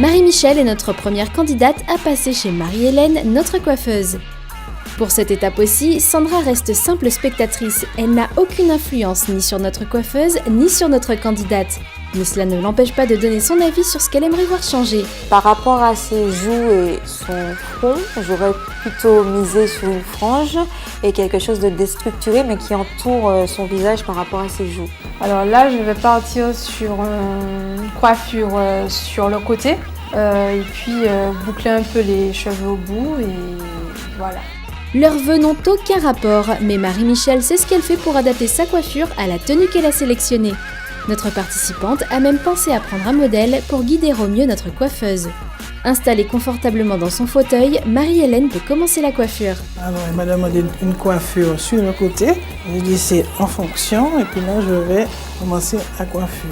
Marie-Michel est notre première candidate à passer chez Marie-Hélène, notre coiffeuse. Pour cette étape aussi, Sandra reste simple spectatrice. Elle n'a aucune influence ni sur notre coiffeuse, ni sur notre candidate. Mais cela ne l'empêche pas de donner son avis sur ce qu'elle aimerait voir changer. Par rapport à ses joues et son front, j'aurais plutôt misé sur une frange et quelque chose de déstructuré mais qui entoure son visage par rapport à ses joues. Alors là, je vais partir sur une coiffure sur le côté et puis boucler un peu les cheveux au bout et voilà. Leurs vœux n'ont aucun rapport, mais Marie-Michel sait ce qu'elle fait pour adapter sa coiffure à la tenue qu'elle a sélectionnée. Notre participante a même pensé à prendre un modèle pour guider au mieux notre coiffeuse. Installée confortablement dans son fauteuil, Marie-Hélène peut commencer la coiffure. Alors, elle m'a demandé une coiffure sur le côté. J'ai dit c'est en fonction et puis là je vais commencer la coiffure.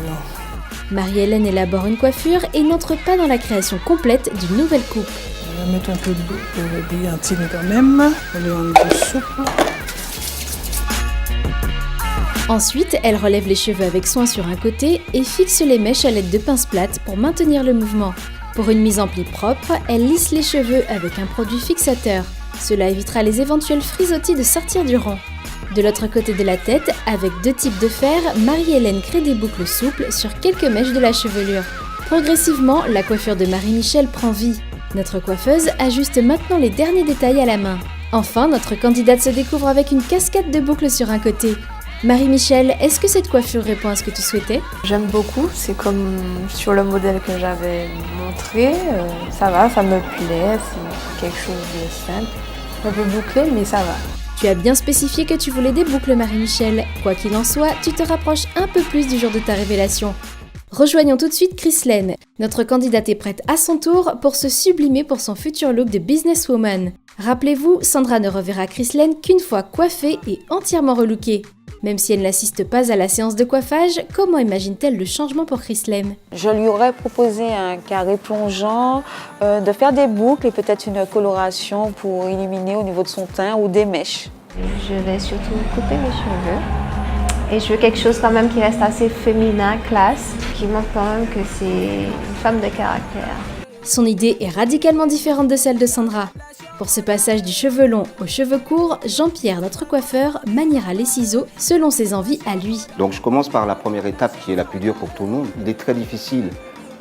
Marie-Hélène élabore une coiffure et n'entre pas dans la création complète d'une nouvelle coupe. Je vais mettre un peu de brillantine quand même, pour les rendre plus souples. Ensuite, elle relève les cheveux avec soin sur un côté et fixe les mèches à l'aide de pinces plates pour maintenir le mouvement. Pour une mise en pli propre, elle lisse les cheveux avec un produit fixateur. Cela évitera les éventuels frisottis de sortir du rang. De l'autre côté de la tête, avec 2 types de fer, Marie-Hélène crée des boucles souples sur quelques mèches de la chevelure. Progressivement, la coiffure de Marie-Michel prend vie. Notre coiffeuse ajuste maintenant les derniers détails à la main. Enfin, notre candidate se découvre avec une cascade de boucles sur un côté. Marie-Michel, est-ce que cette coiffure répond à ce que tu souhaitais ? J'aime beaucoup, c'est comme sur le modèle que j'avais montré. Ça va, ça me plaît, c'est quelque chose de simple. Un peu bouclé, mais ça va. Tu as bien spécifié que tu voulais des boucles, Marie-Michel. Quoi qu'il en soit, tu te rapproches un peu plus du jour de ta révélation. Rejoignons tout de suite Chrislène. Notre candidate est prête à son tour pour se sublimer pour son futur look de businesswoman. Rappelez-vous, Sandra ne reverra Chrislène qu'une fois coiffée et entièrement relookée. Même si elle n'assiste pas à la séance de coiffage, comment imagine-t-elle le changement pour Chrislène ? Je lui aurais proposé un carré plongeant, de faire des boucles et peut-être une coloration pour illuminer au niveau de son teint ou des mèches. Je vais surtout couper mes cheveux. Et je veux quelque chose quand même qui reste assez féminin, classe, qui montre quand même que c'est une femme de caractère. Son idée est radicalement différente de celle de Sandra. Pour ce passage du cheveu long aux cheveux courts, Jean-Pierre, notre coiffeur, maniera les ciseaux selon ses envies à lui. Donc je commence par la première étape qui est la plus dure pour tout le monde. Il est très difficile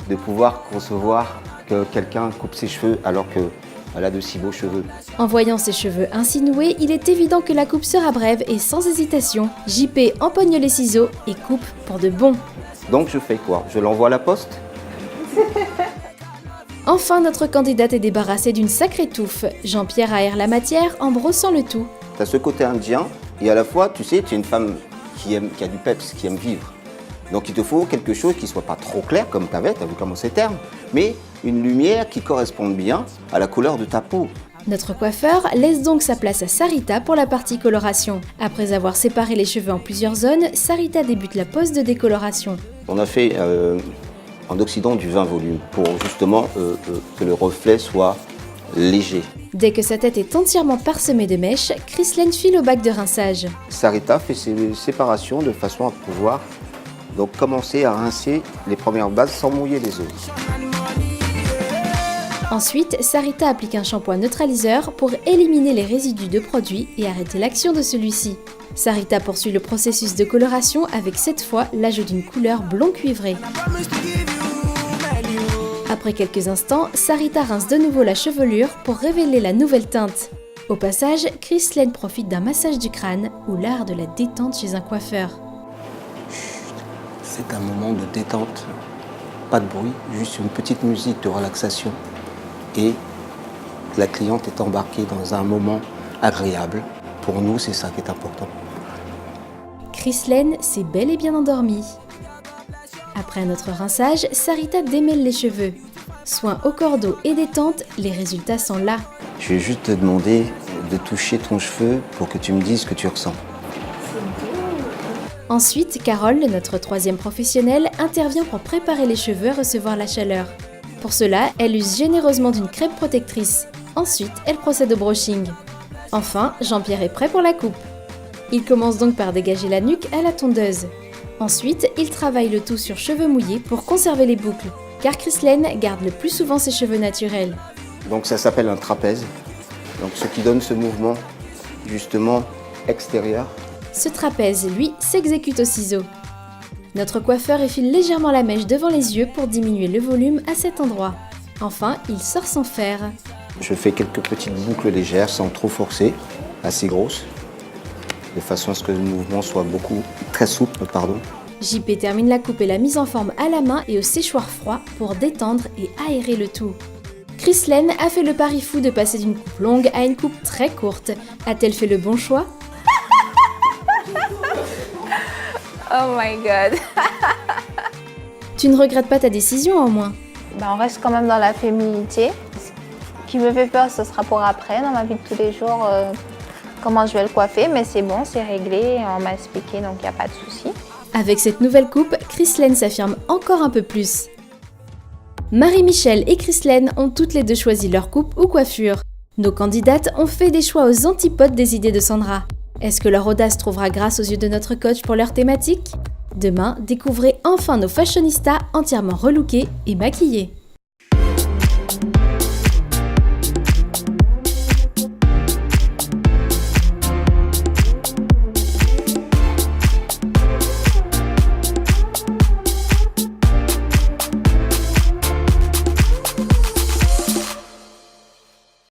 de pouvoir concevoir que quelqu'un coupe ses cheveux alors qu'elle a de si beaux cheveux. En voyant ses cheveux ainsi noués, il est évident que la coupe sera brève et sans hésitation. JP empoigne les ciseaux et coupe pour de bon. Donc je fais quoi ? Je l'envoie à la poste ? Enfin, notre candidate est débarrassée d'une sacrée touffe. Jean-Pierre aère la matière en brossant le tout. Tu as ce côté indien et à la fois, tu sais, tu es une femme qui a du peps, qui aime vivre. Donc il te faut quelque chose qui ne soit pas trop clair comme tu as vu comment c'est terne, mais une lumière qui corresponde bien à la couleur de ta peau. Notre coiffeur laisse donc sa place à Sarita pour la partie coloration. Après avoir séparé les cheveux en plusieurs zones, Sarita débute la pose de décoloration. On a fait en oxydant du 20 volume pour justement que le reflet soit léger. Dès que sa tête est entièrement parsemée de mèches, Chrislène file au bac de rinçage. Sarita fait ses séparations de façon à pouvoir donc commencer à rincer les premières bases sans mouiller les os. Ensuite, Sarita applique un shampoing neutraliseur pour éliminer les résidus de produit et arrêter l'action de celui-ci. Sarita poursuit le processus de coloration avec cette fois l'ajout d'une couleur blond cuivré. Après quelques instants, Sarita rince de nouveau la chevelure pour révéler la nouvelle teinte. Au passage, Chrislène profite d'un massage du crâne ou l'art de la détente chez un coiffeur. C'est un moment de détente, pas de bruit, juste une petite musique de relaxation. Et la cliente est embarquée dans un moment agréable. Pour nous, c'est ça qui est important. Chrislène s'est bel et bien endormie. Après notre rinçage, Sarita démêle les cheveux. Soin au cordeau et détente, les résultats sont là. Je vais juste te demander de toucher ton cheveu pour que tu me dises ce que tu ressens. Ensuite, Carole, notre troisième professionnelle, intervient pour préparer les cheveux à recevoir la chaleur. Pour cela, elle use généreusement d'une crêpe protectrice. Ensuite, elle procède au brushing. Enfin, Jean-Pierre est prêt pour la coupe. Il commence donc par dégager la nuque à la tondeuse. Ensuite, il travaille le tout sur cheveux mouillés pour conserver les boucles. car Chrislène garde le plus souvent ses cheveux naturels. Donc ça s'appelle un trapèze. Donc ce qui donne ce mouvement justement extérieur. Ce trapèze, lui, s'exécute au ciseau. Notre coiffeur effile légèrement la mèche devant les yeux pour diminuer le volume à cet endroit. Enfin, il sort son fer. Je fais quelques petites boucles légères sans trop forcer, assez grosses, de façon à ce que le mouvement soit très souple. JP termine la coupe et la mise en forme à la main et au séchoir froid pour détendre et aérer le tout. Chrislène a fait le pari fou de passer d'une coupe longue à une coupe très courte. A-t-elle fait le bon choix? Oh my god. Tu ne regrettes pas ta décision au moins? On reste quand même dans la féminité. Ce qui me fait peur, ce sera pour après, dans ma vie de tous les jours, comment je vais le coiffer. Mais c'est bon, c'est réglé, on m'a expliqué, donc il n'y a pas de souci. Avec cette nouvelle coupe, Chrislène s'affirme encore un peu plus. Marie-Michel et Chrislène ont toutes les deux choisi leur coupe ou coiffure. Nos candidates ont fait des choix aux antipodes des idées de Sandra. Est-ce que leur audace trouvera grâce aux yeux de notre coach pour leur thématique? Demain, découvrez enfin nos fashionistas entièrement relookés et maquillés.